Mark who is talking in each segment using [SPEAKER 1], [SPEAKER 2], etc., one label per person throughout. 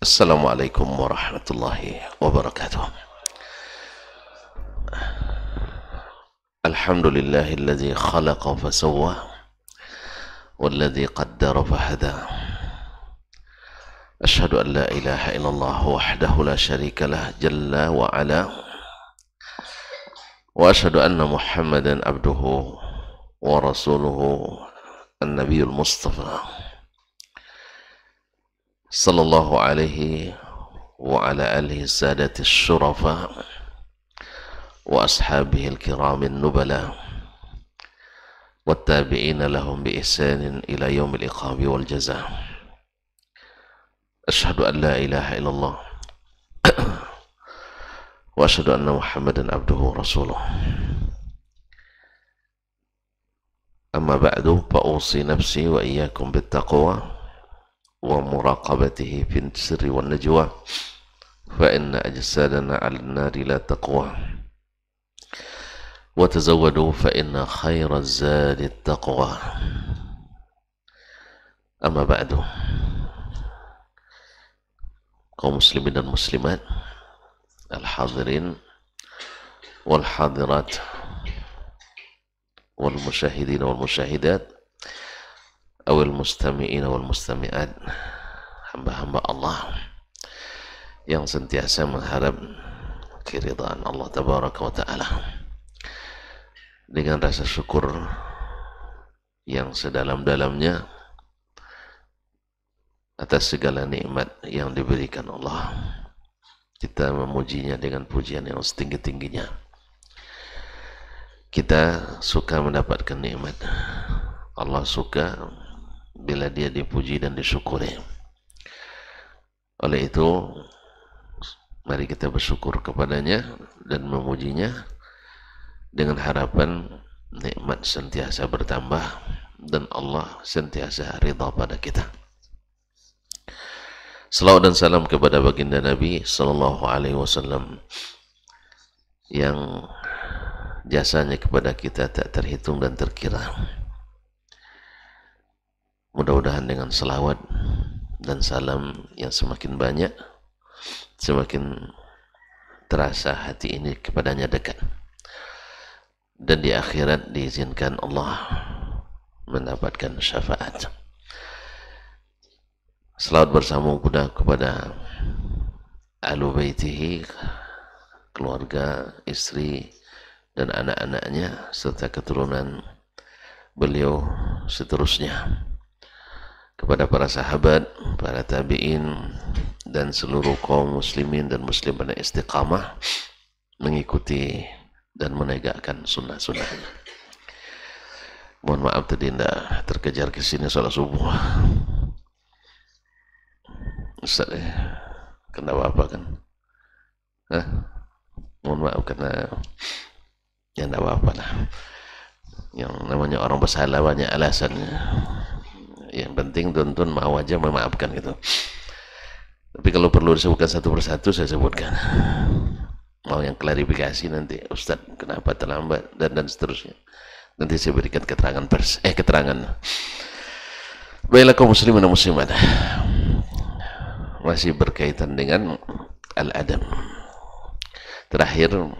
[SPEAKER 1] Assalamualaikum warahmatullahi wabarakatuh. Alhamdulillahilladzi khalaqa fasawwa walladzi qaddara fahada. Asyhadu an la ilaha illallah wahdahu la syarika lah jalla wa ala. Wa asyhadu anna Muhammadan abduhu wa rasuluhu an-nabiyul mustafa sallallahu alaihi wa ala alihi sadati syurafa wa ashabihi al-kiramin nubala wa tabi'ina lahum bi ihsanin ila yaumil iqabi wal jaza. Asyhadu an la ilaha illallah wa asyhadu anna Muhammadan abduhu wa rasuluh. Amma ba'du, fa usi nafsi wa iyyakum bittaqwa wa muraqabatihi fin sirri wan najwa fa inna ajsadana 'alan nari la taqwa wa tazawwadu fa inna khayra zadi taqwa. Amma ba'du, kaum muslimin dan muslimat, al-hadirin wal hadirat wal musyahidin wal musyahidat awal mustami'in wal mustami'at, hamba-hamba Allah yang sentiasa mengharap keridhaan Allah tabaraka wa ta'ala dengan rasa syukur yang sedalam-dalamnya atas segala nikmat yang diberikan Allah. Kita memujinya dengan pujian yang setinggi-tingginya. Kita suka mendapatkan nikmat. Allah suka bila dia dipuji dan disyukuri. Oleh itu, mari kita bersyukur kepadanya dan memujinya dengan harapan nikmat sentiasa bertambah dan Allah sentiasa ridha pada kita. Salawat dan salam kepada baginda Nabi sallallahu alaihi wasallam yang jasanya kepada kita tak terhitung dan terkira. Mudah-mudahan dengan selawat dan salam yang semakin banyak, semakin terasa hati ini kepadanya dekat. Dan di akhirat diizinkan Allah mendapatkan syafaat. Selawat bersama pula kepada ahlu baitihi, keluarga, istri, dan anak-anaknya, serta keturunan beliau seterusnya. Kepada para sahabat, para tabi'in, dan seluruh kaum muslimin dan muslimat yang istiqamah mengikuti dan menegakkan sunnah-sunnahnya. Mohon maaf tadi tidak terkejar ke sini sholat subuh. Ustaz, kenapa apa kan? Mohon maaf karena ya tidak apa-apa lah. Yang namanya orang bersalah banyak alasannya. Yang penting tuntun mau aja memaafkan gitu. Tapi kalau perlu disebutkan satu persatu saya sebutkan. Mau yang klarifikasi nanti, Ustaz kenapa terlambat dan seterusnya. Nanti saya berikan keterangan keterangan. Baiklah kaum muslimin dan muslimat. Masih berkaitan dengan al-adab. Terakhir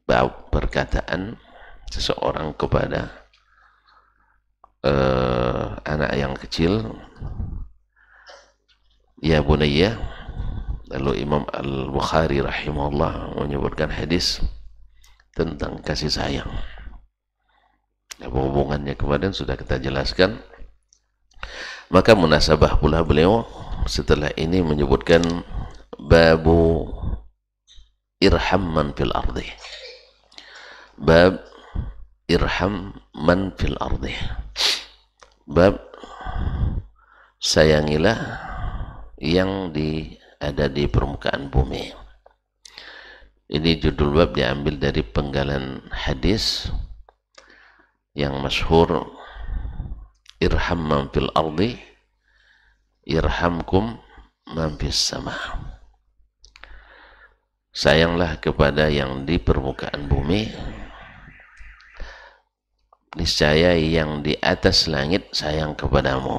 [SPEAKER 1] bab perkataan seseorang kepada anak yang kecil, ya bunayya. Lalu Imam Al-Bukhari rahimahullah menyebutkan hadis tentang kasih sayang. Hubungannya kemarin sudah kita jelaskan. Maka munasabah pula beliau setelah ini menyebutkan babu irham man fil ardi. Bab irham man fil ardi. Bab sayangilah yang ada di permukaan bumi. Ini judul bab diambil dari penggalan hadis yang masyhur, irham man fil ardi irhamkum man fis sama. Sayanglah kepada yang di permukaan bumi, niscaya yang di atas langit sayang kepadamu.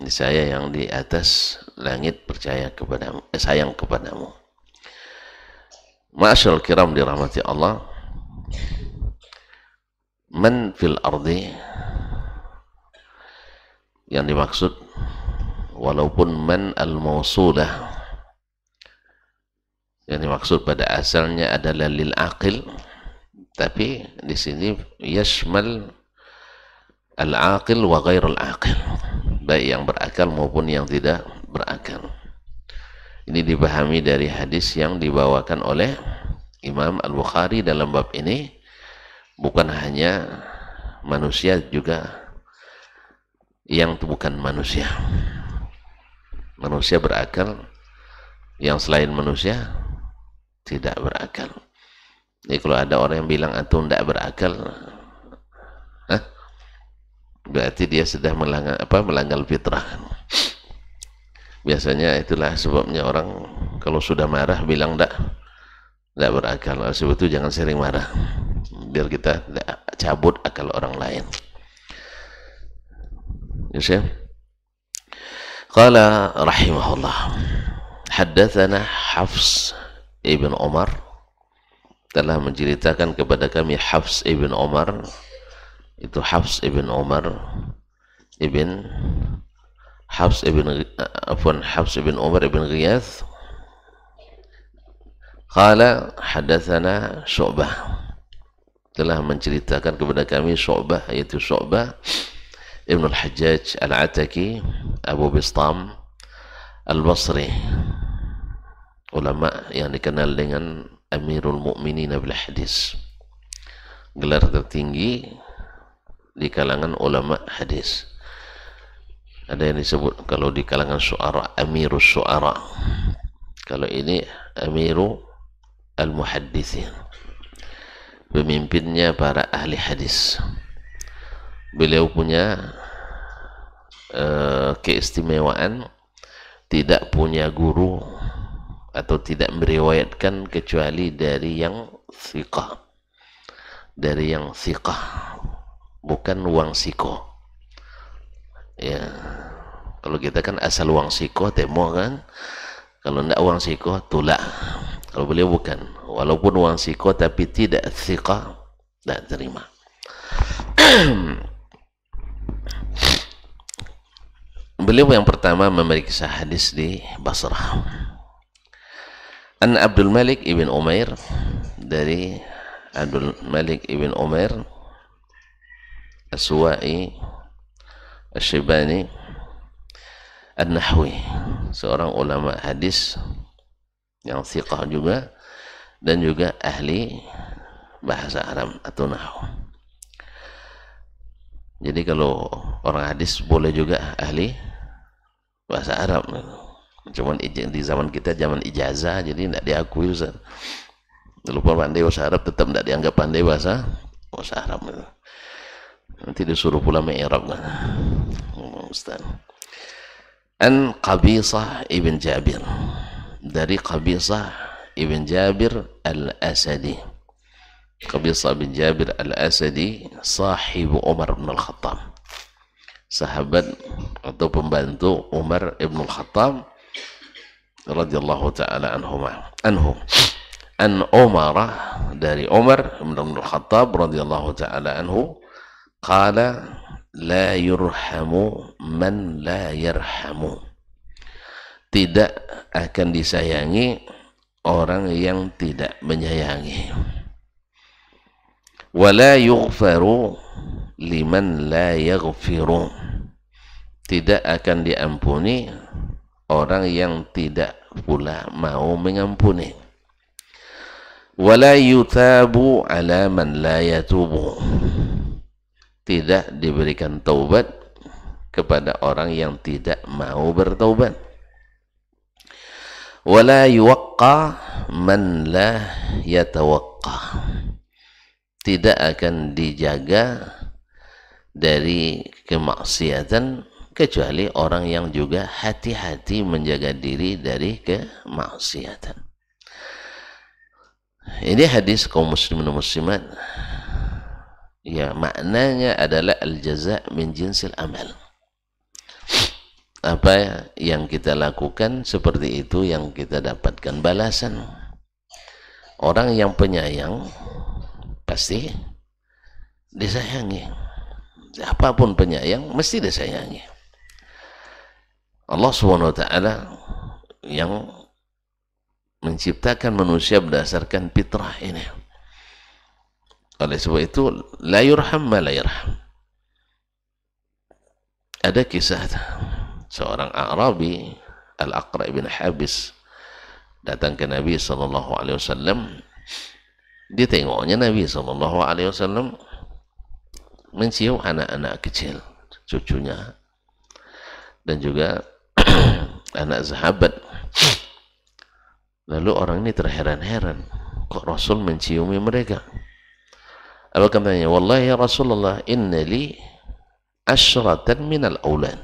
[SPEAKER 1] Saya yang di atas langit percaya kepadamu, sayang kepadamu. Ma'asyarul kiram dirahmati Allah, man fil ardi, yang dimaksud walaupun man al-mausulah, yang dimaksud pada asalnya adalah lil aqil, tapi di sini yashmal al-aqil wa ghairul aqil, baik yang berakal maupun yang tidak berakal. Ini dipahami dari hadis yang dibawakan oleh Imam Al-Bukhari dalam bab ini. Bukan hanya manusia, juga yang bukan manusia. Manusia berakal, yang selain manusia tidak berakal. Jadi kalau ada orang yang bilang antum tidak berakal, berarti dia sudah melanggar fitrah. Biasanya itulah sebabnya orang kalau sudah marah bilang tidak berakal. Sebab itu jangan sering marah, biar kita tidak cabut akal orang lain. Yusuf qala rahimahullah, haddatsana Hafs ibn Umar, telah menceritakan kepada kami Hafs ibn Umar. Itu Hafs ibn Umar ibn Hafs ibn Umar ibn Ghiyath. Qala hadatsana Syu'bah, telah menceritakan kepada kami Syu'bah, yaitu Syu'bah ibn al-Hajjaj al-Ataki Abu Bistam al-Basri, ulama yang dikenal dengan Amirul Mu'minin bil Hadis, gelar tertinggi di kalangan ulama hadis. Ada yang disebut kalau di kalangan syu'ara Amirus Syu'ara, kalau ini Amiru al-Muhaddithin, pemimpinnya para ahli hadis. Beliau punya keistimewaan, tidak punya guru atau tidak meriwayatkan kecuali dari yang thiqah, bukan wang siko. Ya, kalau kita kan asal wang siko temo kan, kalau tidak wang siko tulak. Kalau beliau bukan, walaupun wang siko tapi tidak thiqah, tidak terima. Beliau yang pertama memeriksa hadis di Basrah. An Abdul Malik ibn Umair, dari Abdul Malik ibn Umair As-Suwa'i Asy-Syibani An-Nahwi, seorang ulama hadis yang thiqah juga dan juga ahli bahasa Arab atau nahwu. Jadi kalau orang hadis boleh juga ahli bahasa Arab. Cuman di zaman kita zaman ijazah, jadi tidak diakui Ustaz. Walaupun pandai bahasa Arab tetap tidak dianggap pandai bahasa Arab. Nanti disuruh pula mi'rab kan. Ustaz. An Qabisah ibn Jabir, dari Qabisah ibn Jabir al-Asadi. Qabisah bin Jabir al-Asadi sahibu Umar bin al-Khattab, sahabat atau pembantu Umar ibn al-Khattab radhiyallahu ta'ala anhu. An Umar, dari Umar ibn al-Khattab radhiyallahu ta'ala anhu, qala la yurhamu man la yarhamu, tidak akan disayangi orang yang tidak menyayangi. Wala yughfaru liman la yaghfiru, tidak akan diampuni orang yang tidak pula mau mengampuni. Wala yutabu ala man la yatubu, tidak diberikan taubat kepada orang yang tidak mau bertaubat. Wala yuwaqqa man la yatawaqqa, tidak akan dijaga dari kemaksiatan kecuali orang yang juga hati-hati menjaga diri dari kemaksiatan. Ini hadis kaum muslimin dan muslimat, ya, maknanya adalah al-jaza' min jinsil amal. apa yang kita lakukan, seperti itu yang kita dapatkan balasan. Orang yang penyayang pasti disayangi. Siapapun penyayang mesti disayangi. Allah SWT yang menciptakan manusia berdasarkan fitrah ini. Oleh sebab itu, la yurham ma la yarham. Ada kisah seorang Arabi, Al-Aqra' bin Habis, datang ke Nabi SAW. Dia tengoknya Nabi SAW mencium anak-anak kecil, cucunya, dan juga anak sahabat. Lalu orang ini terheran-heran, kok Rasul menciumi mereka? Apa katanya? Wallahi ya Rasulullah, inna li asyratan minal aulad.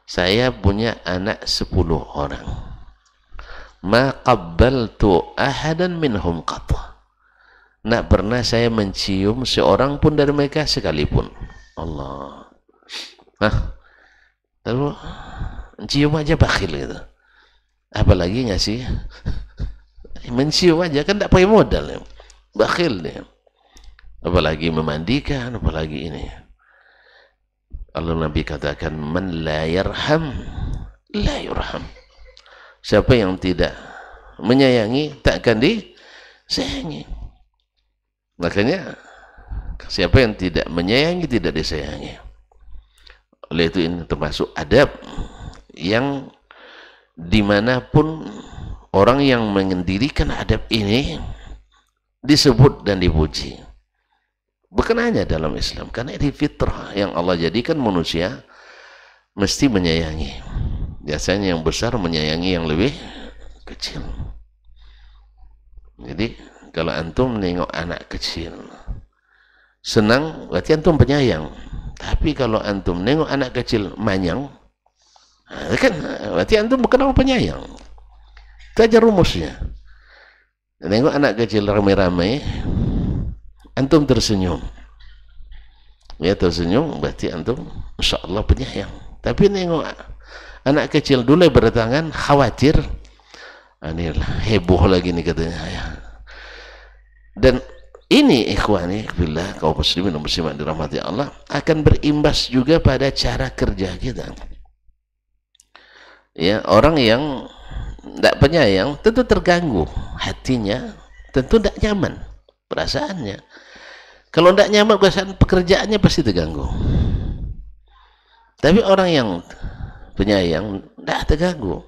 [SPEAKER 1] Saya punya anak 10 orang. Ma qabbaltu ahadan minhum qata. Nak pernah saya mencium seorang pun dari mereka sekalipun. Allah. Lalu mencium aja bakhil gitu. Apalagi ngasih mencium aja kan tak pakai modal. Bakhil dia. Apalagi memandikan, apalagi ini. Allah Nabi katakan, man la yarham la yurham. Siapa yang tidak menyayangi takkan disayangi. Makanya siapa yang tidak menyayangi tidak disayangi. Oleh itu ini termasuk adab yang dimanapun orang yang mendirikan adab ini disebut dan dipuji. Bukan hanya dalam Islam, karena ini fitrah yang Allah jadikan manusia mesti menyayangi. Biasanya yang besar menyayangi yang lebih kecil. Jadi kalau antum nengok anak kecil senang, berarti antum penyayang. Tapi kalau antum nengok anak kecil manyang, kan berarti antum bukan orang penyayang. Itu aja rumusnya. Nengok anak kecil ramai-ramai, antum tersenyum, ya tersenyum, berarti antum insya Allah penyayang. Tapi nengok anak kecil dulu berdatangan khawatir, ini heboh lagi nih katanya. Dan ini ikhwani billah, kaum muslimin dan muslimat dirahmati Allah, akan berimbas juga pada cara kerja kita. Ya, orang yang tidak penyayang tentu terganggu hatinya, tentu tidak nyaman perasaannya. Kalau tidak nyaman perasaan, pekerjaannya pasti terganggu. Tapi orang yang penyayang tidak terganggu.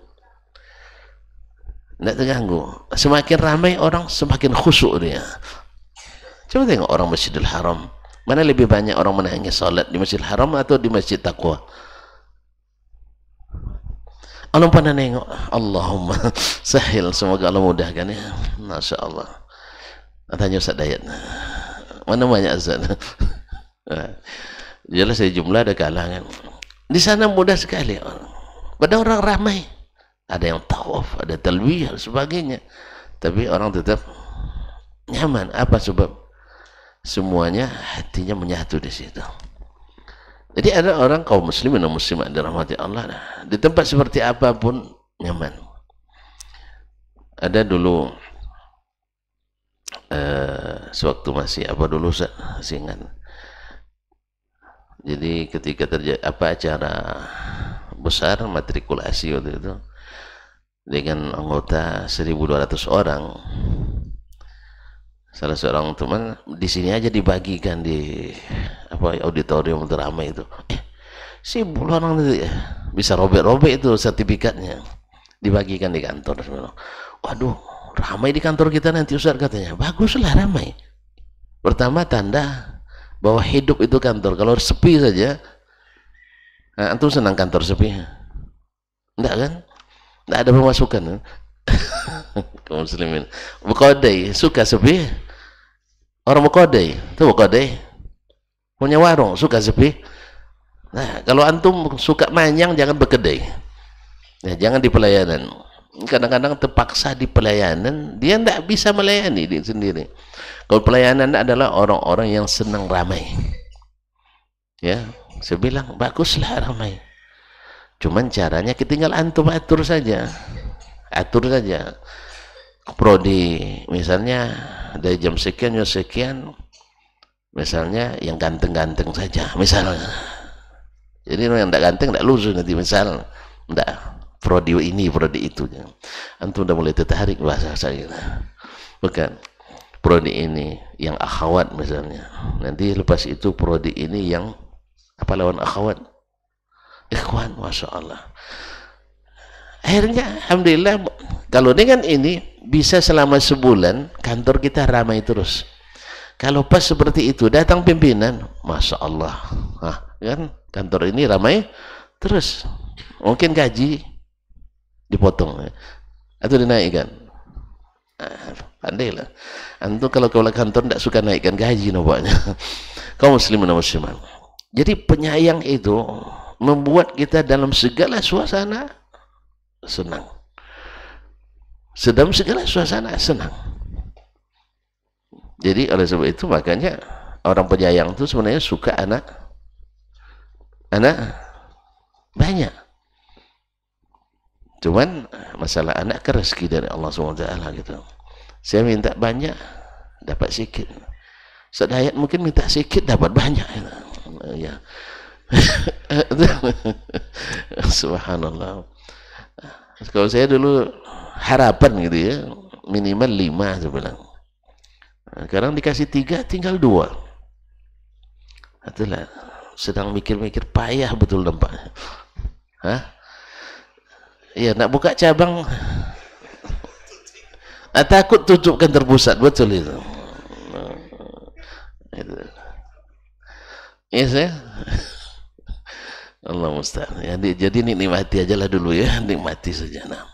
[SPEAKER 1] Tidak terganggu. Semakin ramai orang, semakin khusyuk dia. Coba tengok orang Masjidil Haram. Mana lebih banyak orang menangis salat di Masjidil Haram atau di Masjid Taqwa? Allah pernah nengok, Allahumma sahil, semoga Allah mudahkan ya. Masya Allah. Tanya Ustaz Dayat, mana banyak Ustaz? Jelas dari jumlah ada kalangan. Di sana mudah sekali orang. Pada orang ramai. Ada yang tawaf, ada talbiyah, dan sebagainya. Tapi orang tetap nyaman. Apa sebab? Semuanya hatinya menyatu di situ. Jadi ada orang kaum muslimin dan muslimat dirahmati Allah, di tempat seperti apapun nyaman. Ada dulu sewaktu masih apa dulu ingat. Jadi ketika terjadi acara besar matrikulasi waktu itu dengan anggota 1.200 orang, salah seorang teman di sini aja dibagikan di apa auditorium ramai itu. Si orang itu ya, bisa robek-robek itu sertifikatnya, dibagikan di kantor. Waduh, ramai di kantor kita nanti Ustaz katanya. Baguslah ramai. Pertama tanda bahwa hidup itu kantor. Kalau sepi saja, antum senang kantor sepi? Enggak kan? Enggak ada pemasukan. Kaum muslimin Bukodai suka sepi. Orang Bukodai itu Bukodai punya warung suka sepi. Nah, kalau antum suka manyang jangan berkedai ya, jangan di pelayanan. Kadang-kadang terpaksa di pelayanan, dia tidak bisa melayani diri sendiri. Kalau pelayanan adalah orang-orang yang senang ramai ya, saya bilang baguslah ramai. Cuman caranya tinggal antum atur saja. Atur saja. Prodi misalnya dari jam sekian jam sekian, misalnya yang ganteng-ganteng saja misalnya. Jadi yang tidak ganteng tidak lulus nanti, misal tidak prodi ini prodi itu, antum udah mulai tertarik bahasa saya. Bukan prodi ini yang akhwat misalnya, nanti lepas itu prodi ini yang apa lawan akhwat, ikhwan, masya Allah. Akhirnya alhamdulillah kalau dengan ini bisa selama sebulan kantor kita ramai terus. Kalau pas seperti itu datang pimpinan, masya Allah, kan kantor ini ramai terus. Mungkin gaji dipotong atau dinaikkan. Pandailah. Antum kalau kantor tidak suka naikkan gaji nampaknya. Kaum muslimin dan muslimat. Jadi penyayang itu membuat kita dalam segala suasana senang. Sedang segala suasana senang. Jadi oleh sebab itu makanya orang penyayang itu sebenarnya suka anak banyak. Cuman masalah anak ke rezeki dari Allah SWT gitu. Saya minta banyak dapat sedikit. Sedayat mungkin minta sedikit dapat banyak. Ya. Subhanallah. Kalau saya dulu harapan gitu ya, minimal 5 saya bilang. Sekarang dikasih 3 tinggal 2. Itulah sedang mikir-mikir payah betul nampaknya. Ya nak buka cabang takut tutup kan terpusat, betul itu. Ya saya Allah musta'an ya, jadi nikmati aja lah dulu ya, nikmati saja. Nah,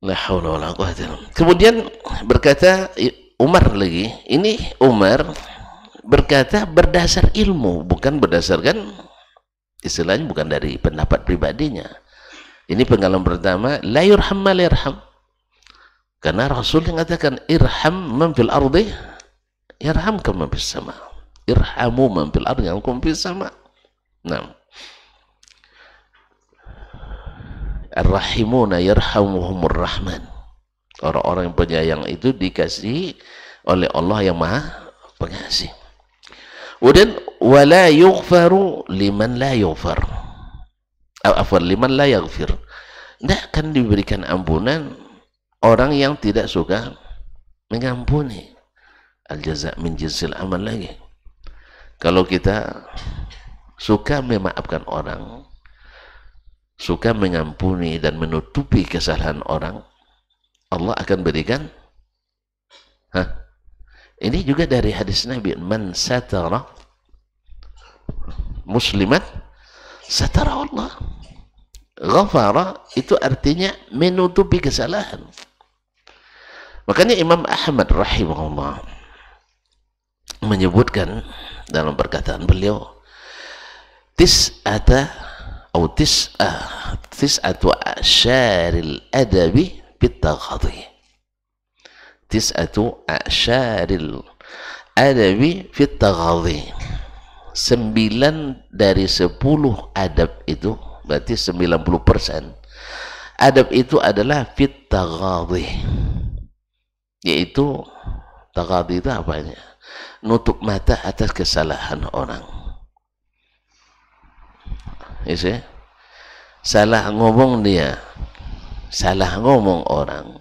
[SPEAKER 1] la haula wala quwwata. Kemudian berkata Umar lagi, ini Umar berkata berdasar ilmu, bukan berdasarkan istilahnya, bukan dari pendapat pribadinya. Ini pengalaman pertama, la yurham ma la yarham. Karena Rasul mengatakan irham man fil ardi yarhamkum man fis sama. Irhamu man fil ardi yarhamkum fis sama. Nah, ar-rahimuna yarhamuhumur rahman. Orang-orang yang penyayang itu dikasih oleh Allah yang Maha Pengasih. Kemudian wala yughfaru liman la yughfar. Afwan liman la yaghfir. Tidak akan diberikan ampunan orang yang tidak suka mengampuni. Al-jaza' min jinsil amal lagi. Kalau kita suka memaafkan orang, suka mengampuni dan menutupi kesalahan orang, Allah akan berikan. Ini juga dari hadis Nabi, man satara muslimat satara Allah. Ghafara itu artinya menutupi kesalahan. Makanya Imam Ahmad rahimahullah menyebutkan dalam perkataan beliau, tis'atu asyaril adabi bitaghadhi. Tis'atu asyaril adabi bitaghadhi. 9 dari 10 adab itu, berarti 90% adab itu adalah bitaghadhi. Yaitu taghadhi itu apanya? Nutup mata atas kesalahan orang. Ya, salah ngomong dia, salah ngomong orang.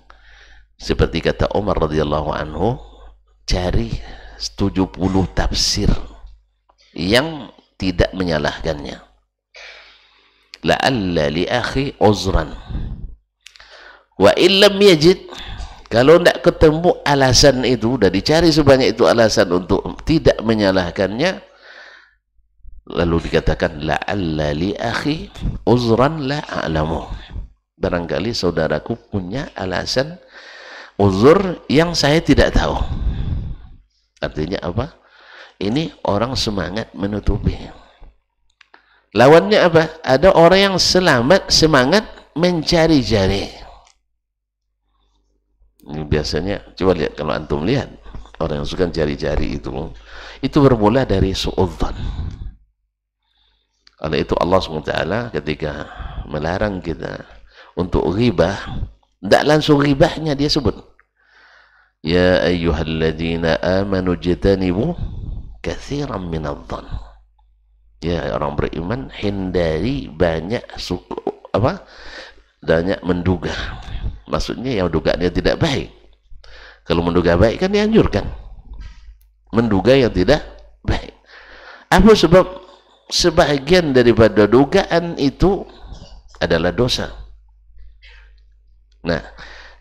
[SPEAKER 1] Seperti kata Umar radhiyallahu anhu, cari 70 tafsir yang tidak menyalahkannya. La'alla li akhi uzran wa illam yajid. Kalau tidak ketemu alasan itu, sudah dicari sebanyak itu alasan untuk tidak menyalahkannya, lalu dikatakan la'alla li akhi uzran la a'lamu. Barangkali saudaraku punya alasan uzur yang saya tidak tahu. Artinya apa? Ini orang semangat menutupi. Lawannya apa? Ada orang yang semangat mencari-cari. Ini biasanya, coba lihat, kalau antum lihat orang yang suka cari-cari itu bermula dari su'udzan. Oleh itu Allah SWT ketika melarang kita untuk ghibah, tidak langsung ghibahnya dia sebut, ya ayyuhalladzina amanu jtanibu katsiran minadh-dhann. Ya orang beriman, hindari banyak banyak menduga. Maksudnya yang dugaannya tidak baik. Kalau menduga baik kan dianjurkan. Menduga yang tidak baik. Apa sebab? Sebahagian daripada dugaan itu adalah dosa. Nah,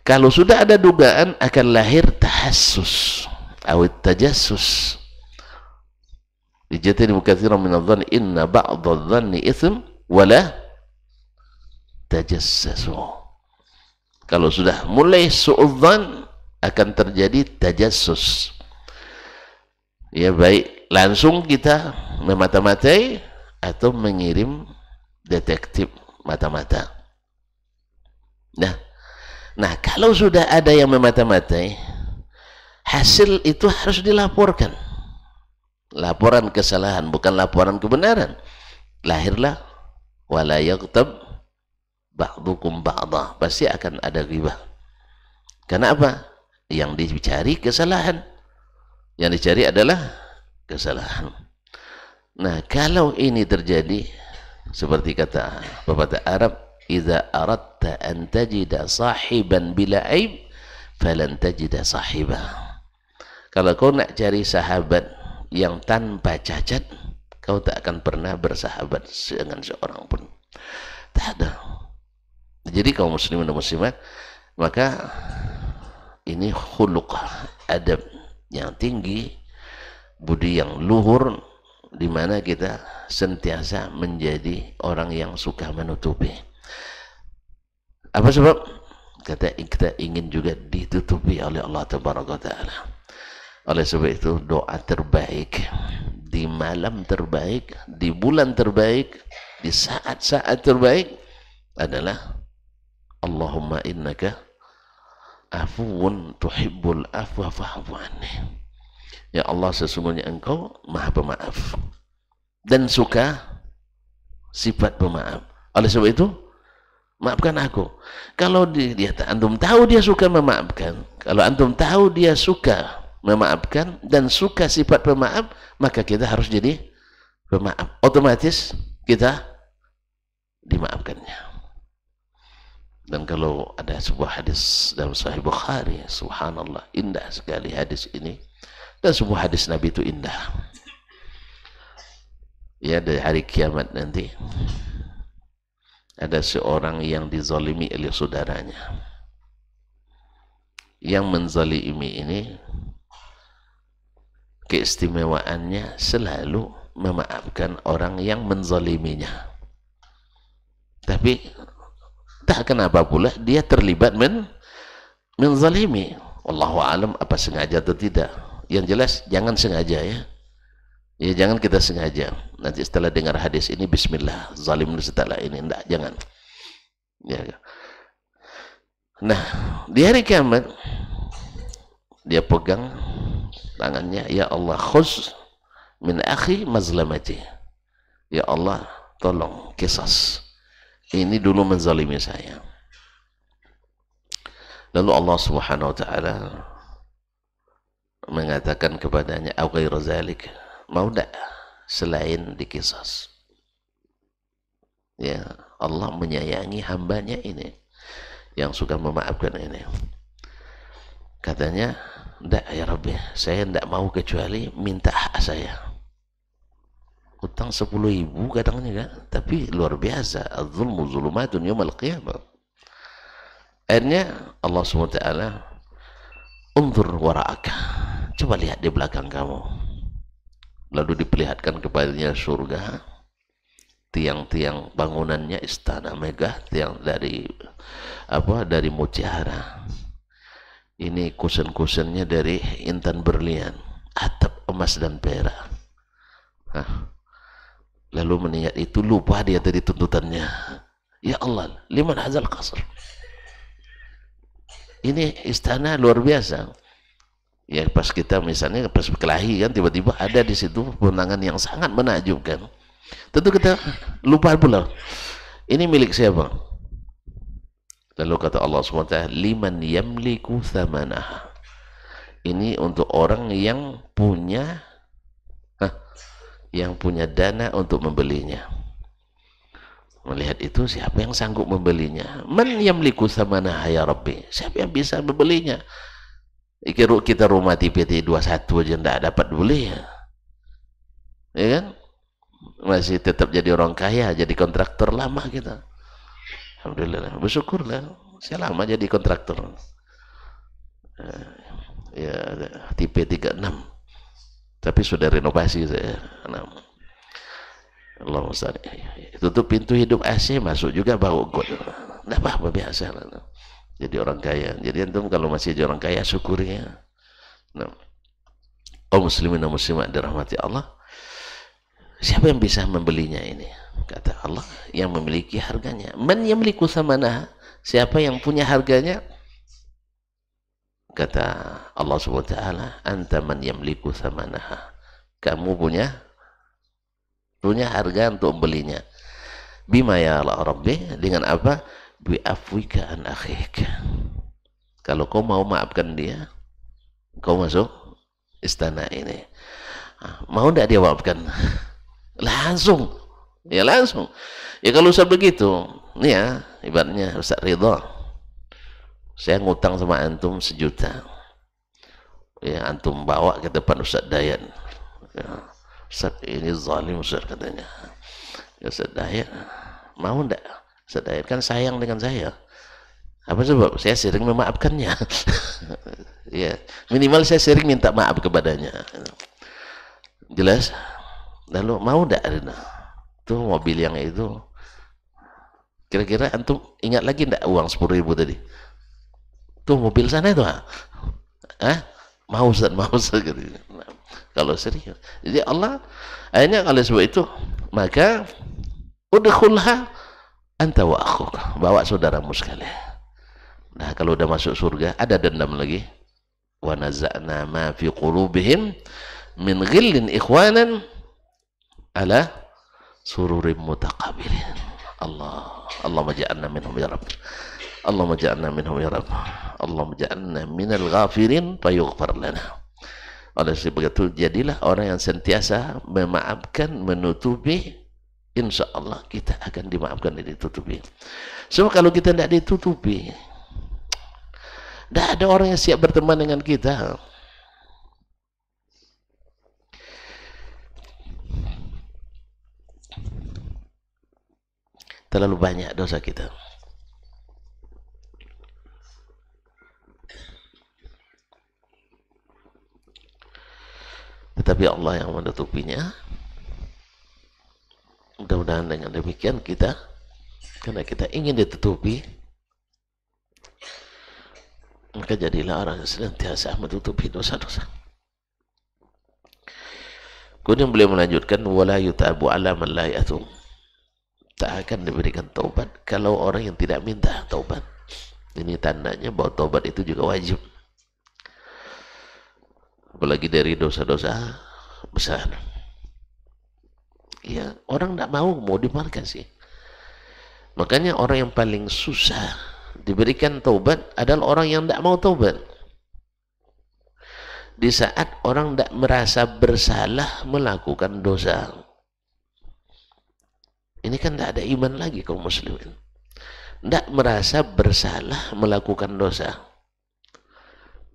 [SPEAKER 1] kalau sudah ada dugaan akan lahir tahassus atau tajassus. Ijtanibu katsiran minadh-dhanni inna ba'dadh-dhanni itsm wala tajassasu. Kalau sudah mulai su'udzan akan terjadi tajassus. Ya, baik langsung kita memata-matai atau mengirim detektif mata-mata. Nah, kalau sudah ada yang memata-matai, hasil itu harus dilaporkan. Laporan kesalahan, bukan laporan kebenaran. Lahirlah wala yaghtab ba'dukum ba'dha. Pasti akan ada ghibah. Karena apa? Yang dicari kesalahan. Yang dicari adalah kesalahan. Nah, kalau ini terjadi seperti kata pepatah Arab, idza aradta an tajida sahiban bila aib falan tajida sahiba. Kalau kau nak cari sahabat yang tanpa cacat, kau tak akan pernah bersahabat dengan seorang pun. Tak ada. Jadi kaum muslimin dan muslimat, maka ini khuluq, adab yang tinggi, budi yang luhur, di mana kita sentiasa menjadi orang yang suka menutupi. Apa sebab? Kata kita ingin juga ditutupi oleh Allah Taala. Oleh sebab itu doa terbaik di malam terbaik, di bulan terbaik, di saat-saat terbaik adalah Allahumma innaka afuwun tuhibbul afwa fa'fu anni. Ya Allah, sesungguhnya engkau maha pemaaf dan suka sifat pemaaf. Oleh sebab itu maafkan aku. Kalau dia antum tahu dia suka memaafkan, kalau antum tahu dia suka memaafkan dan suka sifat pemaaf, maka kita harus jadi pemaaf. Otomatis kita dimaafkannya. Dan kalau ada sebuah hadis dalam Sahih Bukhari, subhanallah, indah sekali hadis ini. Dan sebuah hadis Nabi itu indah. Ya, dari hari kiamat nanti ada seorang yang dizalimi oleh saudaranya. Yang menzalimi ini keistimewaannya selalu memaafkan orang yang menzaliminya. Tapi tak kenapa pula dia terlibat menzalimi. Wallahu alam apa sengaja atau tidak. Yang jelas jangan sengaja ya. Ya jangan kita sengaja. Nanti setelah dengar hadis ini bismillah, zalim setelah ini enggak, jangan. Ya. Nah, di hari kiamat dia pegang tangannya, ya Allah khuz min akhi mazlamati. Ya Allah, tolong qisas. Ini dulu menzalimi saya. Lalu Allah Subhanahu wa taala mengatakan kepadanya, "Au ghairu zalik?" Mau tak selain dikisas? Ya, Allah menyayangi hambanya ini yang suka memaafkan ini. Katanya, "Enggak ya Rabbi, saya enggak mau kecuali minta hak saya." Hutang 10.000 katanya kan, tapi luar biasa. Az-zulmu zulumatun yaumal qiyamah. Akhirnya Allah SWT, "Unzur wara'aka." Coba lihat di belakang kamu. Lalu diperlihatkan kepadanya surga, tiang-tiang bangunannya istana megah, tiang dari mutiara. Ini kusen-kusennya dari intan berlian, atap emas dan perak. Lalu mengingat itu lupa dia tadi tuntutannya. Ya Allah, liman hazal qasr. Ini istana luar biasa. Ya pas kita misalnya pas kelahi kan tiba-tiba ada di situ pemandangan yang sangat menakjubkan. Tentu kita lupa pula. Ini milik siapa? Lalu kata Allah SWT, liman yamliku thamanaha. Ini untuk orang yang punya dana untuk membelinya. Melihat itu, siapa yang sanggup membelinya? Man yamliku thamanaha ya Rabbi. Siapa yang bisa membelinya? Kita rumah TV 21 aja tidak dapat beli, ya kan? Masih tetap jadi orang kaya, jadi kontraktor lama kita. Alhamdulillah, bersyukurlah. Saya lama jadi kontraktor. Ya, tipe 36. Tapi sudah renovasi saya. Allah SWT. Tutup pintu hidup AC, masuk juga bau got. Tidak apa-apa, biasa lah. Jadi orang kaya. Jadi antum kalau masih jadi orang kaya, syukurnya. Nah, muslimin dan muslimat dirahmati Allah. Siapa yang bisa membelinya ini? Kata Allah, yang memiliki harganya. Man yamliku thamanaha. Siapa yang punya harganya? Kata Allah SWT, anta man yamliku thamanaha. Kamu punya harga untuk membelinya. Bima ya Allah Rabbi, dengan apa? Bi'afwika an akhik. Kalau kau mau maafkan dia, kau masuk istana ini. Mau tidak dia maafkan? Langsung. Ya langsung. Ya kalau usah begitu, nih ya, ibaratnya Ustaz Ridha, saya ngutang sama antum 1 juta. Ya, antum bawa ke depan Ustaz Dayan. Ya, Ustaz ini zalim Ustaz, katanya. Ya, Ustaz Dayan, mau ndak? Ustaz Dayan kan sayang dengan saya. Apa sebab? Saya sering memaafkannya. Ya, minimal saya sering minta maaf kepadanya. Jelas? Lalu mau ndak? Itu mobil yang itu, kira-kira antum ingat lagi ndak uang 10.000 tadi? Tuh mobil sana itu, mau Ustaz, gitu. Nah, kalau serius, jadi Allah akhirnya kalau sebab itu, maka udkhulha anta wa akhuk, bawa saudaramu sekalian. Nah, kalau udah masuk surga, ada dendam lagi. Wa naza'na ma fi qulubihim min ghillin ikhwanan ala sururim mutaqabilin. Allahumma ja'alna minhum ya Rabb. Allahumma ja'alna minhum ya Rabb. Allahumma ja'alna minal ghafirin fayughfar lana. Oleh sebab itu, jadilah orang yang sentiasa memaafkan, menutupi. Insya Allah kita akan dimaafkan dan ditutupi. So kalau kita tidak ditutupi, tidak ada orang yang siap berteman dengan kita. Terlalu banyak dosa kita. Tetapi Allah yang menutupinya. Mudah-mudahan dengan demikian kita, karena kita ingin ditutupi, maka jadilah orang yang senantiasa menutupi dosa-dosa. Kemudian beliau melanjutkan, wala yutabu ala man la yatum. Tak akan diberikan taubat kalau orang yang tidak minta taubat. Ini tandanya bahwa taubat itu juga wajib, apalagi dari dosa-dosa besar. Ya, orang tidak mau dimarkasi. Makanya orang yang paling susah diberikan taubat adalah orang yang tidak mau taubat. Di saat orang tidak merasa bersalah melakukan dosa. Ini kan tidak ada iman lagi kaum muslimin. Tidak merasa bersalah melakukan dosa.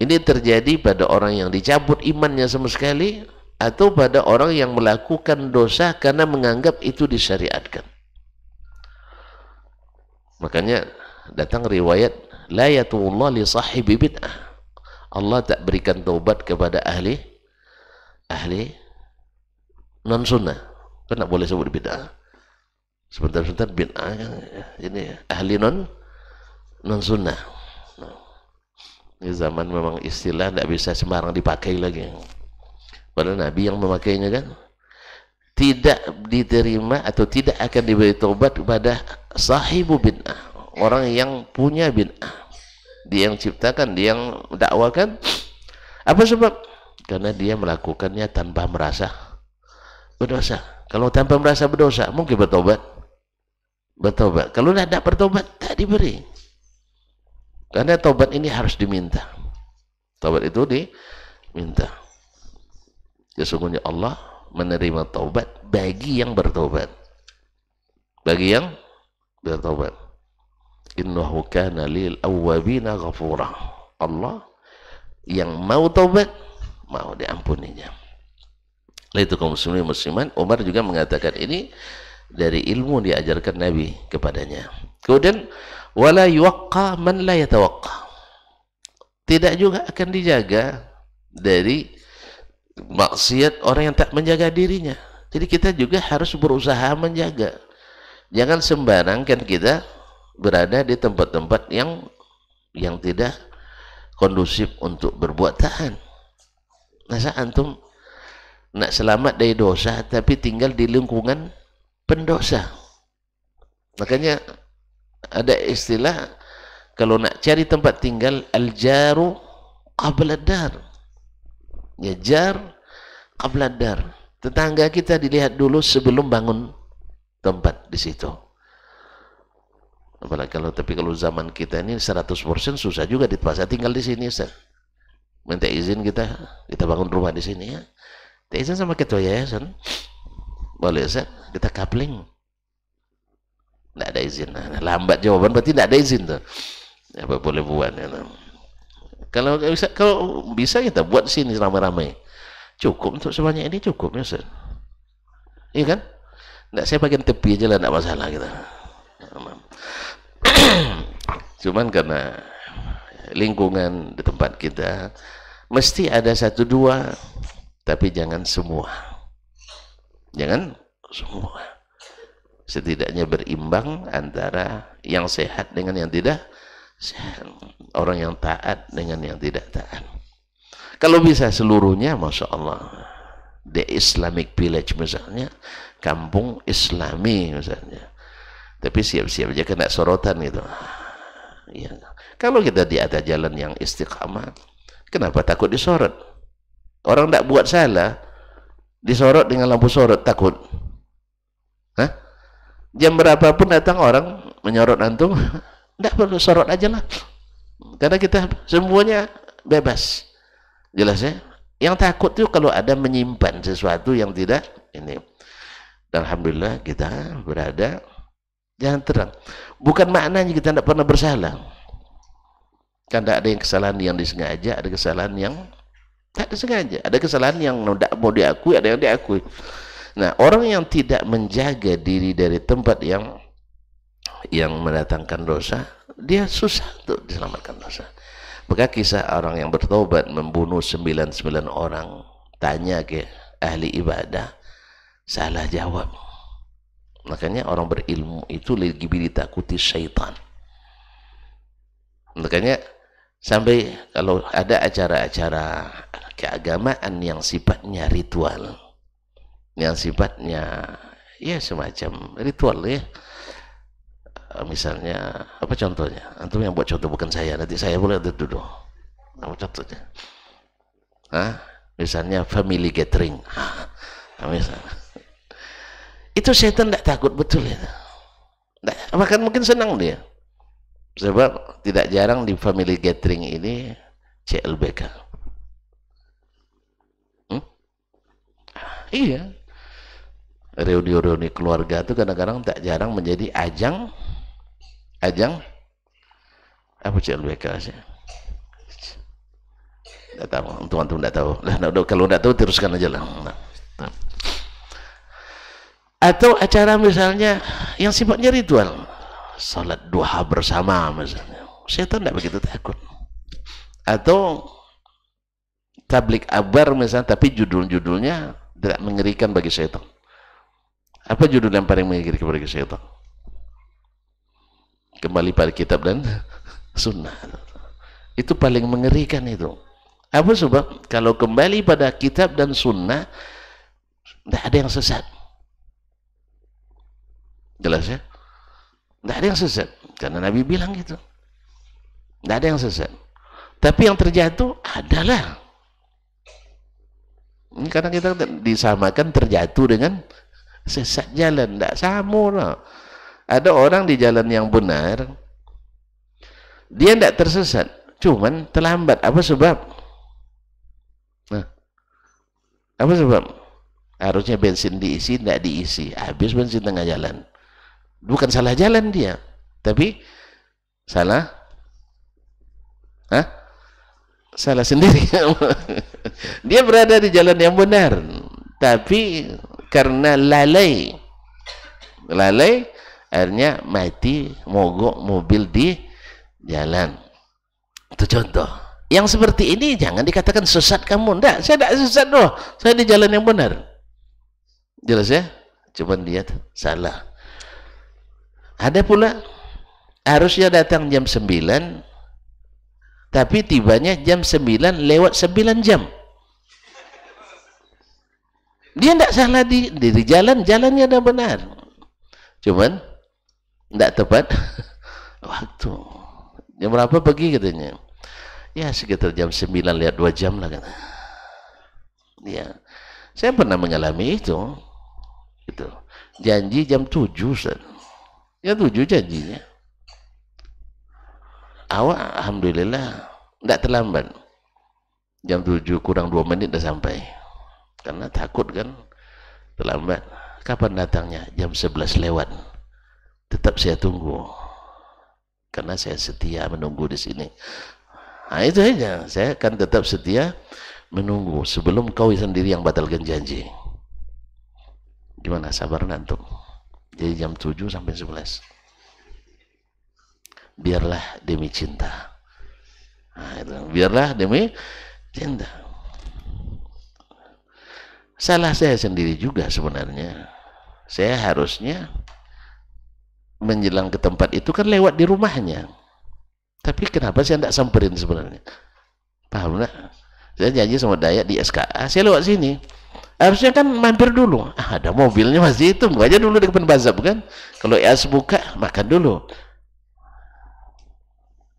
[SPEAKER 1] Ini terjadi pada orang yang dicabut imannya sama sekali, atau pada orang yang melakukan dosa karena menganggap itu disyariatkan. Makanya datang riwayat, la yatullah li sahibi bid'ah. Allah tak berikan taubat kepada ahli non sunnah. Kan tak boleh sebut bid'ah. Sebentar-sebentar bid'ah kan, ini ahli non sunnah. Ini zaman memang istilah tidak bisa sembarang dipakai lagi. Padahal Nabi yang memakainya kan. Tidak diterima atau tidak akan diberi taubat kepada sahibu bid'ah, orang yang punya bid'ah. Dia yang ciptakan, dia yang dakwakan. Apa sebab? Karena dia melakukannya tanpa merasa berdosa. Kalau tanpa merasa berdosa, mungkin bertobat. Bertobat. Kalau tidak bertobat, tak diberi. Karena tobat ini harus diminta. Tobat itu diminta. Sesungguhnya Allah menerima taubat bagi yang bertobat. Bagi yang bertobat. Innahu kana lil awwabina ghafura. Allah yang mau taubat, mau diampuninya. Itu kaum muslimin musliman, Umar juga mengatakan ini dari ilmu diajarkan Nabi kepadanya. Kemudian wala yuwaqqa man la yatawaqqa. Tidak juga akan dijaga dari maksiat orang yang tak menjaga dirinya. Jadi kita juga harus berusaha menjaga. Jangan sembarang kan kita berada di tempat-tempat yang tidak kondusif untuk berbuat tahan. Masa antum nak selamat dari dosa tapi tinggal di lingkungan pendosa? Makanya ada istilah kalau nak cari tempat tinggal, al-jaru qabla ad-dar. Ya, jar qabla ad-dar. Tetangga kita dilihat dulu sebelum bangun tempat di situ. Apalagi kalau zaman kita ini 100% susah juga dipaksa tinggal di sini, Ustaz. Minta izin kita bangun rumah di sini ya. Minta izin sama ketua yayasan. Boleh, Ustaz? Kita coupling. Tidak ada izin. Nah, lambat jawaban berarti tidak ada izin tuh. Apa boleh buat ya. Kalau bisa kita buat sini ramai-ramai. Cukup untuk sebanyak ini cukup ya, Ustaz. Iya kan? Nggak, saya bagian tepi aja lah, nggak masalah kita. Cuman karena lingkungan di tempat kita mesti ada satu dua, tapi jangan semua. Jangan semua. Setidaknya berimbang antara yang sehat dengan yang tidak sehat. Orang yang taat dengan yang tidak taat. Kalau bisa seluruhnya, Masya Allah. The Islamic Village misalnya, kampung Islami misalnya. Tapi siap-siap aja kena sorotan gitu. Ya. Kalau kita di atas jalan yang istiqamah, kenapa takut disorot? Orang tidak buat salah, disorot dengan lampu sorot, takut. Hah? Jam berapapun datang orang menyorot antum, tidak perlu sorot aja lah. Karena kita semuanya bebas. Jelas ya? Yang takut itu kalau ada menyimpan sesuatu yang tidak ini. Dan alhamdulillah kita berada jangan terang. Bukan maknanya kita tidak pernah bersalah. Kan tidak ada yang kesalahan yang disengaja, ada kesalahan yang tak disengaja. Ada kesalahan yang tidak mau diakui, ada yang diakui. Nah, orang yang tidak menjaga diri dari tempat yang mendatangkan dosa, dia susah untuk diselamatkan dosa. Maka kisah orang yang bertobat membunuh 99 orang, tanya ke ahli ibadah, salah jawab. Makanya orang berilmu itu lebih ditakuti syaitan. Makanya sampai kalau ada acara-acara keagamaan yang sifatnya ritual, yang sifatnya ya semacam ritual ya. Misalnya apa contohnya? Antum yang buat contoh, bukan saya. Nanti saya boleh duduk. Apa contohnya? Hah? Misalnya family gathering. Misalnya. Itu setan tidak takut betul ya. Bahkan mungkin senang dia. Sebab tidak jarang di family gathering ini CLBK. Iya. Reuni-reuni keluarga itu kadang-kadang tak jarang menjadi ajang apa CLBK sih? Tidak tahu, teman-teman tidak tahu. Kalau tidak tahu teruskan aja lah. Atau acara misalnya yang sifatnya ritual, salat duha bersama misalnya, setan tidak begitu takut. Atau tablik akbar misalnya, tapi judul-judulnya tidak mengerikan bagi setan. Apa judul yang paling mengerikan bagi setan? Kembali pada kitab dan sunnah. Itu paling mengerikan itu. Apa sebab? Kalau kembali pada kitab dan sunnah, tidak ada yang sesat. Jelas ya? Tidak ada yang sesat. Karena Nabi bilang gitu. Tidak ada yang sesat. Tapi yang terjatuh adalah. Ini karena kita disamakan terjatuh dengan sesat jalan, tidak sama lah. Ada orang di jalan yang benar, dia tidak tersesat, cuman terlambat. Apa sebab? Nah, apa sebab? Harusnya bensin diisi, tidak diisi, habis bensin tengah jalan. Bukan salah jalan dia, tapi salah, salah sendiri. Dia berada di jalan yang benar, tapi karena lalai, akhirnya mati, mogok mobil di jalan. Itu contoh. Yang seperti ini jangan dikatakan sesat kamu. Enggak, saya tidak sesat loh, saya di jalan yang benar. Jelas ya? Cuman dia salah. Ada pula harusnya datang jam 9, tapi tibanya jam 9 lewat 9 jam. Dia tidak salah di jalan, jalannya ada benar, cuman tidak tepat waktu. Jam berapa pergi katanya? Ya sekitar jam 9 lewat 2 jam lah kata. Ya, saya pernah mengalami itu. Gitu. Janji jam 7 Ustaz. Ya 7 janjinya. Awak alhamdulillah tidak terlambat. Jam 7 kurang 2 menit dah sampai. Karena takut kan terlambat. Kapan datangnya? Jam 11 lewat. Tetap saya tunggu. Karena saya setia menunggu di sini. Nah itu aja. Saya akan tetap setia menunggu sebelum kau sendiri yang batalkan janji. Gimana sabar nantuk? Jadi jam 7 sampai 11. Biarlah demi cinta. Nah, itu. Biarlah demi cinta. Salah saya sendiri juga sebenarnya. Saya harusnya menjelang ke tempat itu kan lewat di rumahnya. Tapi kenapa saya tidak samperin sebenarnya? Paham enggak? Saya janji sama Dayak di SKA, saya lewat sini. Harusnya kan mampir dulu. Ada mobilnya masih, tunggu aja dulu di depan bazar kan. Kalau IAS buka, makan dulu.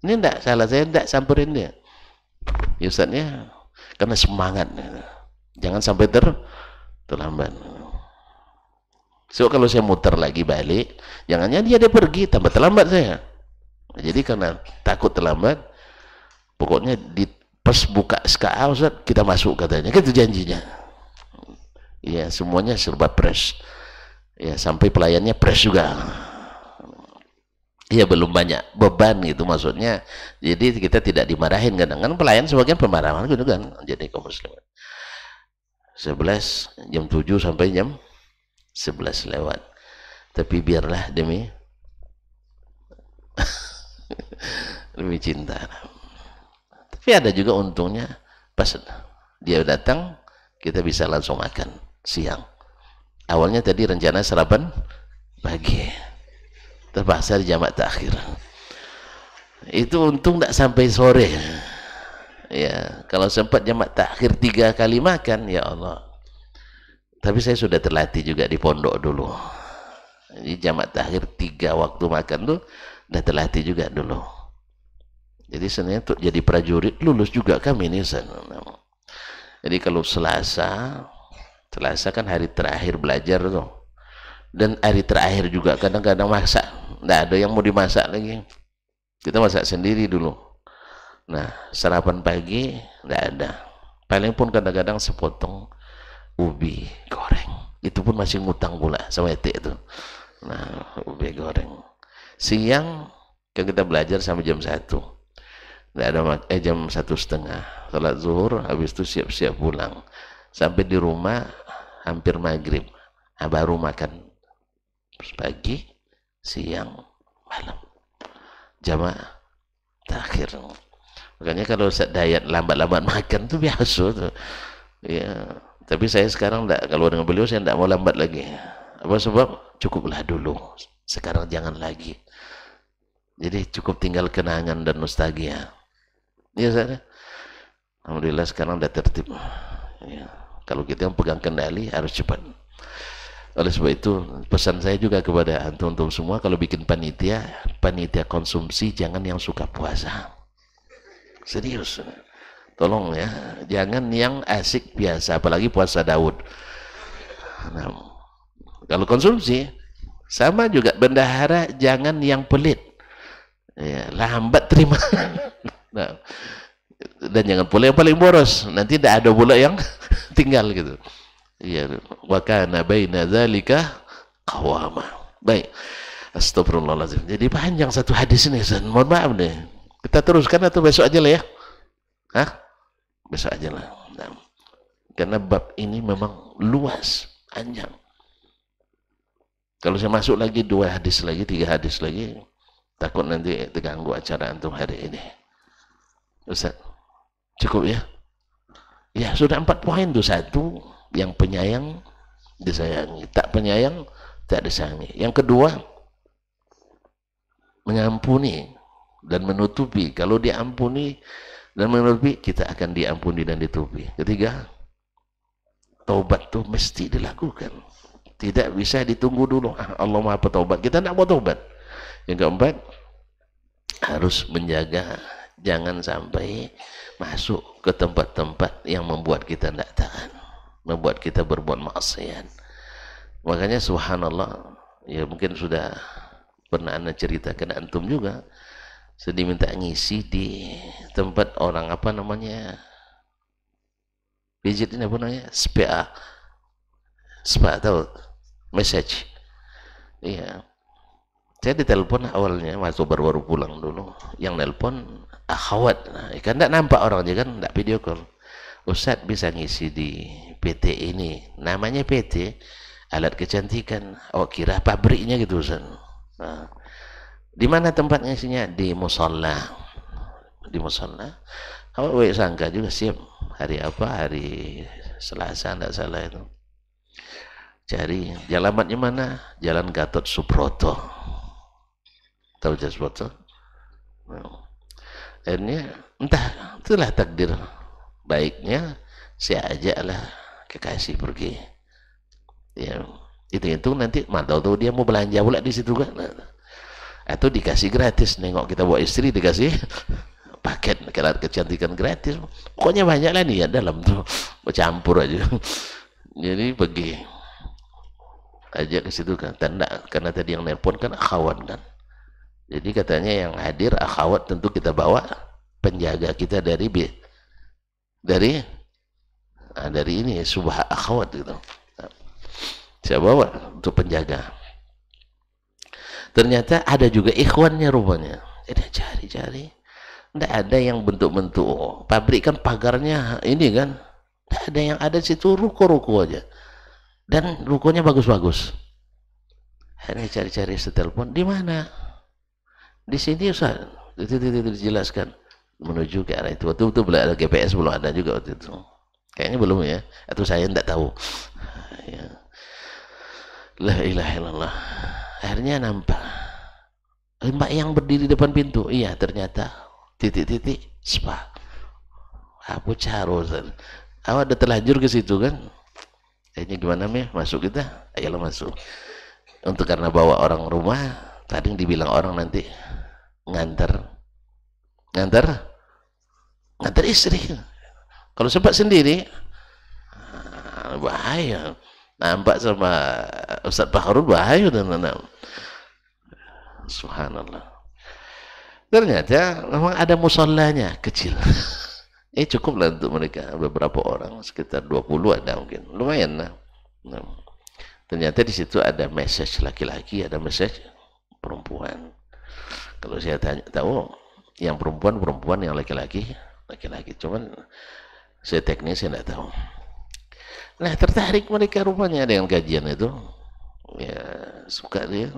[SPEAKER 1] Ini enggak salah saya, enggak samperin dia. Ya Ustaznya, karena semangat. Jangan sampai terlambat. So kalau saya muter lagi balik, jangannya dia pergi, tambah terlambat saya. Jadi karena takut terlambat, pokoknya di pas buka SKA Ustaz, kita masuk katanya. Gitu janjinya. Ya semuanya serba press. Ya sampai pelayannya press juga. Ya belum banyak beban gitu maksudnya. Jadi kita tidak dimarahin kadang-kadang pelayan sebagian pemarahan gitu kan. Jadi kaum muslimin. 11 jam 7 sampai jam 11 lewat. Tapi biarlah demi demi cinta. Tapi ada juga untungnya pas dia datang kita bisa langsung makan siang. Awalnya tadi rencana sarapan pagi, terpaksa di jamak takhir. Itu untung tidak sampai sore. Ya, kalau sempat jamak takhir 3 kali makan, ya Allah. Tapi saya sudah terlatih juga di pondok dulu. Jadi jamak takhir 3 waktu makan tuh udah terlatih juga dulu. Jadi sebenarnya untuk jadi prajurit lulus juga kami ini. Jadi kalau Selasa kan hari terakhir belajar tuh. Dan hari terakhir juga kadang-kadang masak. Nggak ada yang mau dimasak lagi. Kita masak sendiri dulu. Nah, sarapan pagi nggak ada. Paling pun kadang-kadang sepotong ubi goreng. Itu pun masih ngutang pula sama etik itu. Nah, ubi goreng. Siang kan kita belajar sampai jam 1. Nggak ada jam 1:30. Salat zuhur, habis itu siap-siap pulang. Sampai di rumah hampir maghrib. Nah, baru makan pagi, siang, malam. Jamak takhir. Makanya kalau Dayat lambat-lambat makan tuh biasa tuh. Ya, tapi saya sekarang enggak, kalau dengan beliau saya enggak mau lambat lagi. Apa sebab? Cukuplah dulu. Sekarang jangan lagi. Jadi cukup tinggal kenangan dan nostalgia. Iya saya. Alhamdulillah sekarang udah tertib. Ya, kalau kita yang pegang kendali harus cepat. Oleh sebab itu pesan saya juga kepada antum-antum semua, kalau bikin panitia konsumsi jangan yang suka puasa. Serius. Tolong ya, jangan yang asik biasa, apalagi puasa Daud. Nah, Kalau konsumsi sama juga, bendahara jangan yang pelit, ya, lambat terima. Nah, dan jangan pula yang paling boros, nanti tidak ada pula yang tinggal gitu. Ya, wa kana baina dzalika qawama. Baik. Astagfirullahaladzim. Jadi panjang satu hadis ini, Ustaz. Mohon maaf nih. Kita teruskan atau besok aja lah ya? Hah? Besok aja lah. Nah, karena bab ini memang luas, panjang. Kalau saya masuk lagi 2 hadis lagi, 3 hadis lagi, takut nanti terganggu acara antum hari ini. Ustaz, cukup ya? Ya, sudah 4 poin tuh. 1, yang penyayang disayangi, tak penyayang tak disayangi. Yang kedua, mengampuni dan menutupi. Kalau diampuni dan menutupi, kita akan diampuni dan ditutupi. Ketiga, taubat tuh mesti dilakukan, tidak bisa ditunggu dulu. Allah maha petaubat, kita tidak mau taubat. Yang keempat, harus menjaga jangan sampai masuk ke tempat-tempat yang membuat kita tidak taat, membuat kita berbuat maksiat. Makanya subhanallah, ya mungkin sudah pernah anda ceritakan antum juga, saya diminta ngisi di tempat orang apa namanya, pijit ini apa namanya, spa tahu, message. Iya, saya ditelepon awalnya waktu baru pulang dulu, yang nelpon akhwat. Nah, kan tidak nampak orangnya kan, tidak video call. Ustadz bisa ngisi di PT ini, namanya PT alat kecantikan. Oh, kira pabriknya gitu Ustaz. Nah, di mana tempat ngisinya? Di musalla. Di musalla. Awak sangka juga siap. Hari apa? Hari Selasa, tidak salah itu. Cari alamatnya mana? Jalan Gatot Subroto. Tahu Gatot Subroto? Nah, akhirnya entah, itulah takdir baiknya, saya ajaklah kekasih pergi. Ya, itu nanti tahu dia mau belanja pula di situ kan, atau dikasih gratis. Nengok kita bawa istri dikasih paket kecantikan gratis, pokoknya banyak lah nih ya dalam tuh, bercampur aja. Jadi pergi aja ke situ kan, tanda karena tadi yang nelpon kan akhwat kan, jadi katanya yang hadir akhwat, tentu kita bawa penjaga kita dari ini subah akhwat gitu. Saya bawa untuk penjaga. Ternyata ada juga ikhwannya rupanya. Jadi cari-cari, tidak ada yang bentuk-bentuk pabrik kan, pagarnya ini kan, tidak ada, yang ada situ ruko-ruko aja, dan rukonya bagus-bagus. Akhirnya cari-cari, setelepon, di mana? Di sini Ustaz. Itu dijelaskan menuju ke arah itu. Waktu itu belum ada GPS, belum ada juga waktu itu. Kayaknya belum ya, atau saya tidak tahu. Ya. La ilaha illallah. Akhirnya nampak mbak yang berdiri depan pintu. Iya, ternyata titik-titik spa. Aku caro, awak udah terlanjur ke situ kan. Kayaknya gimana nih, masuk kita? Ayolah masuk. Untuk karena bawa orang rumah, tadi dibilang orang nanti ngantar istri. Kalau sempat sendiri bahaya. Nampak sama Ustaz Baharul bahaya dan subhanallah. Ternyata memang ada musallanya kecil. Cukup lah untuk mereka, beberapa orang, sekitar 20 ada mungkin, lumayan lah. Nah, ternyata di situ ada message laki-laki, ada message perempuan. Kalau saya tahu yang perempuan, yang laki-laki. Cuman saya teknis saya tidak tahu. Nah, tertarik mereka rupanya dengan kajian itu. Ya, suka dia.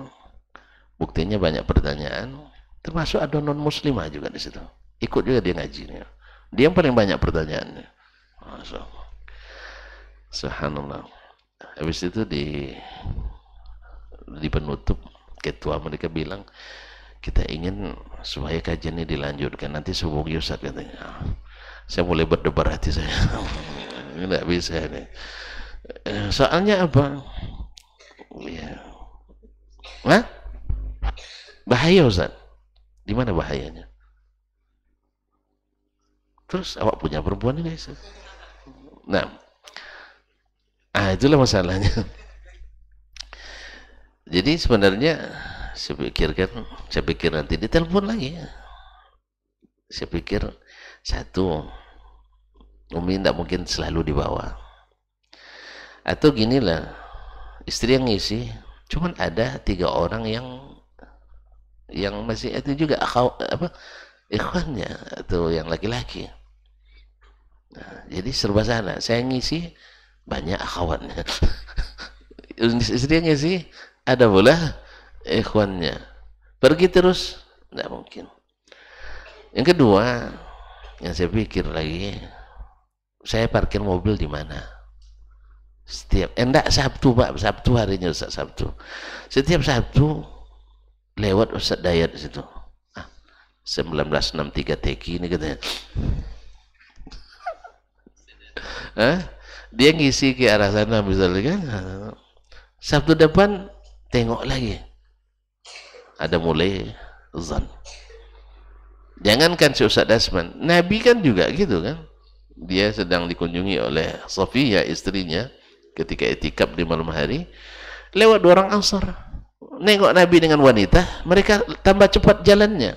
[SPEAKER 1] Buktinya banyak pertanyaan. Termasuk ada non-muslimah juga di situ. Ikut juga dia ngajinya. Dia yang paling banyak pertanyaannya. Masya Allah. Subhanallah. Habis itu di penutup, ketua mereka bilang, kita ingin supaya kajian ini dilanjutkan. Nanti subuh Ustaz katanya. Saya mulai berdebar hati saya. Tidak bisa nih. Soalnya apa? Ya. Hah? Bahaya Ustaz. Di mana bahayanya? Terus awak punya perempuan ini guys. Nah, itulah masalahnya. Jadi sebenarnya saya pikir nanti ditelepon lagi. Saya pikir satu, Umi tidak mungkin selalu dibawa. Atau ginilah, istri yang ngisi, cuman ada 3 orang yang masih itu juga ikhwannya atau yang laki-laki. Nah, jadi serba salah. Saya ngisi banyak akhwatnya. Istri yang ngisi ada pula ikhwannya. Pergi terus tidak mungkin. Yang kedua, yang saya pikir lagi, saya parkir mobil di mana? Setiap enggak Sabtu, Pak, Sabtu harinya Ustaz, Sabtu. Setiap Sabtu lewat Ustaz Dayat di situ. 1963 TK ini katanya. Dia ngisi ke arah sana misalnya kan. Sabtu depan tengok lagi. Ada mulai zan. Jangankan si Ustaz Dasman, Nabi kan juga gitu kan. Dia sedang dikunjungi oleh Safiyah istrinya ketika itikaf di malam hari. Lewat 2 orang Ansar. Nengok Nabi dengan wanita, mereka tambah cepat jalannya.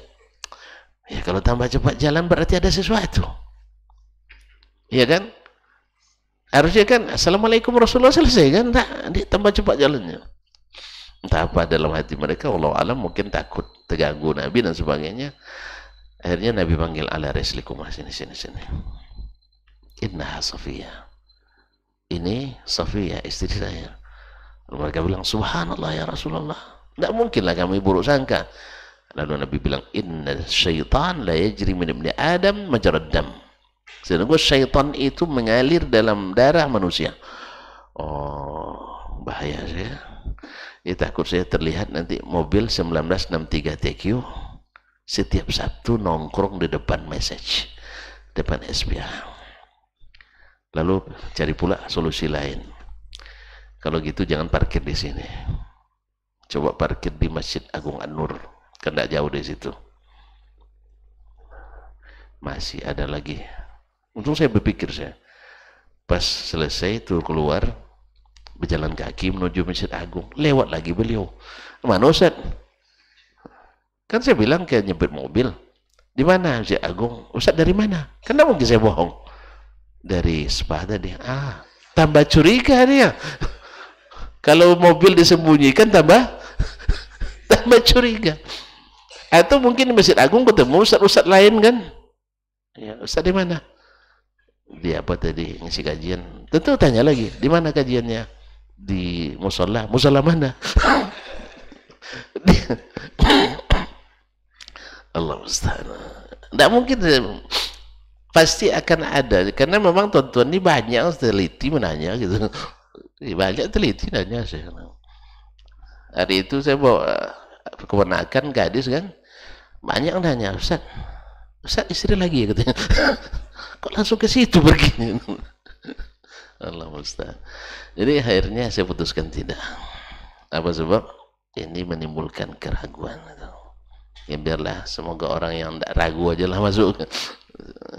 [SPEAKER 1] Ya kalau tambah cepat jalan berarti ada sesuatu. Iya kan? Harusnya kan Assalamualaikum Rasulullah selesai kan? Nah, dia tambah cepat jalannya. Entah apa dalam hati mereka, wallahu alam, mungkin takut terganggu Nabi dan sebagainya. Akhirnya Nabi panggil, ala reslikum, sini. Innaha Safiyah. Ini Safiyah, istri saya. Mereka bilang, subhanallah ya Rasulullah. Tidak mungkinlah kami buruk sangka. Lalu Nabi bilang, inna syaitan la yajri min ibni Adam majrad dam. Sehingga syaitan itu mengalir dalam darah manusia. Oh, bahaya saya. Ya, takut saya terlihat nanti mobil 1963 TQ setiap Sabtu nongkrong di depan message, depan SBA. Lalu cari pula solusi lain. Kalau gitu jangan parkir di sini. Coba parkir di Masjid Agung An-Nur. Kan tidak jauh dari situ. Masih ada lagi. Untung saya berpikir pas selesai tur keluar, berjalan kaki menuju Masjid Agung, lewat lagi beliau. Mana Ustaz? Kan saya bilang kayak nyebut mobil. Di mana Masjid Agung? Ustaz dari mana? Kan tidak mungkin saya bohong. Dari Spa tadi. Tambah curiga dia. Kalau mobil disembunyikan tambah curiga. Atau mungkin di Masjid Agung ketemu Ustaz lain kan? Ya, Ustaz di mana? Dia apa tadi ngisi kajian? Tentu tanya lagi, di mana kajiannya? Di musola. Musola mana? Allah musta'an. Tidak mungkin, pasti akan ada, karena memang tuan-tuan ini banyak teliti menanya gitu. Banyak teliti nanya saya. Hari itu saya bawa keponakan gadis kan, banyak nanya, Ustaz istri lagi ya katanya. Kok langsung ke situ pergi? Allah musta'an. Jadi akhirnya saya putuskan tidak. Apa sebab? Ini menimbulkan keraguan. Ya biarlah, semoga orang yang tidak ragu aja lah masuk.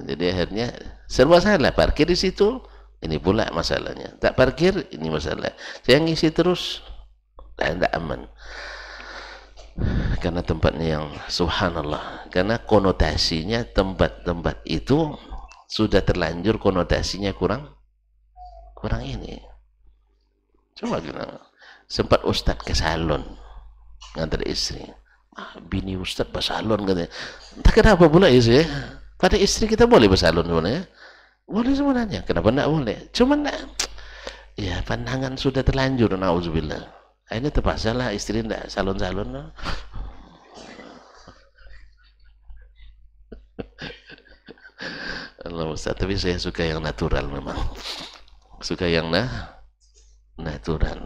[SPEAKER 1] Jadi akhirnya serba salah, parkir di situ, ini pula masalahnya. Tak parkir, ini masalah. Saya ngisi terus, tidak aman. Karena tempatnya yang subhanallah, karena konotasinya tempat-tempat itu sudah terlanjur konotasinya kurang ini. Coba gimana? Sempat Ustadz ke salon ngantar istri. Bini Ustadz bersalon katanya. Entah kenapa pula istri. Pada istri kita boleh bersalon sebenarnya. Boleh sebenarnya. Kenapa tidak boleh? Cuman ya pandangan sudah terlanjur. Nauzubillah. Akhirnya terpaksa lah istri tidak salon-salon. Allah Ustaz. Tapi saya suka yang natural memang. Suka yang natural.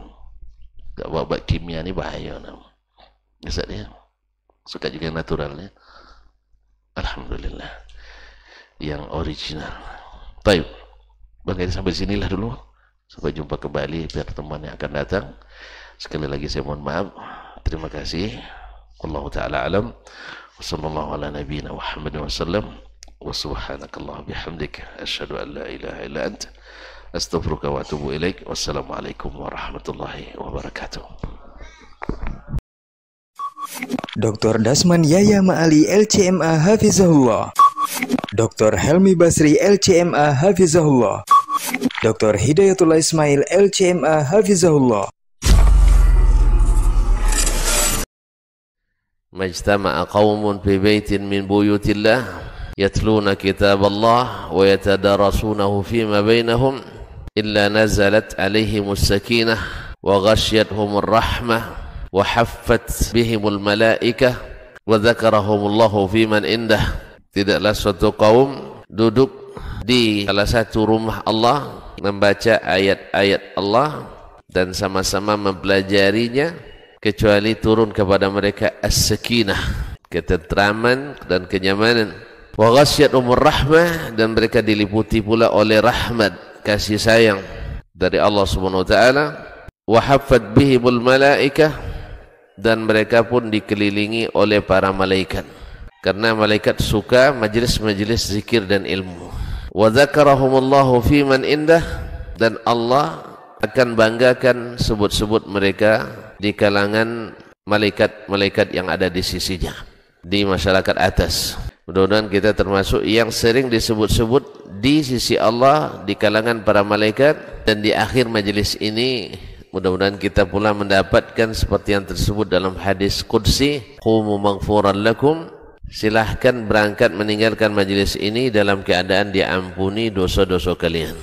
[SPEAKER 1] Gak bawa kimia ini bahaya. Ustaz ya. Suka juga yang naturalnya. Alhamdulillah. Yang original. Baik. Bagaimana sampai sinilah dulu. Sampai jumpa kembali pertemuan yang akan datang. Sekali lagi saya mohon maaf. Terima kasih. Wallahu ta'ala alam. Wassallallahu ala nabiyina Muhammad wasallam. Wa subhanakallah bihamdik. Asyhadu an la ilaha illa anta. Astaghfiruka wa atubu ilaik. Wassalamualaikum warahmatullahi wabarakatuh.
[SPEAKER 2] Dr. Dasman Yaya Ma'ali LCMA Hafizahullah, Dr. Helmi Basri LCMA Hafizahullah, Dr. Hidayatullah Ismail LCMA Hafizahullah.
[SPEAKER 1] Majtama'a qawmun fi baitin min buyutillah yatluna kitab Allah wa yatadarasunahu fima bainahum illa nazalat alaihimus sakinah wa ghasyiyatuhumur rahmah wa haffat bihimul malaikah wa dzakarahumullahu fiman indah. Tidaklah suatu kaum duduk di salah satu rumah Allah membaca ayat-ayat Allah dan sama-sama mempelajarinya kecuali turun kepada mereka as-sakinah, ketentraman dan kenyamanan. Wa ghasyiyatuhumur rahmah, dan mereka diliputi pula oleh rahmat, kasih sayang dari Allah Subhanahu wa taala. Wa haffat bihimul malaikah, dan mereka pun dikelilingi oleh para malaikat, karena malaikat suka majlis-majlis zikir dan ilmu. Wa dzakarahumullahu fiman indah, dan Allah akan banggakan sebut-sebut mereka di kalangan malaikat-malaikat yang ada di sisinya, di masyarakat atas. Mudah-mudahan kita termasuk yang sering disebut-sebut di sisi Allah di kalangan para malaikat, dan di akhir majlis ini mudah-mudahan kita pula mendapatkan seperti yang tersebut dalam hadis qudsi, qumu maghfuran lakum, silahkan berangkat meninggalkan majlis ini dalam keadaan diampuni dosa-dosa kalian.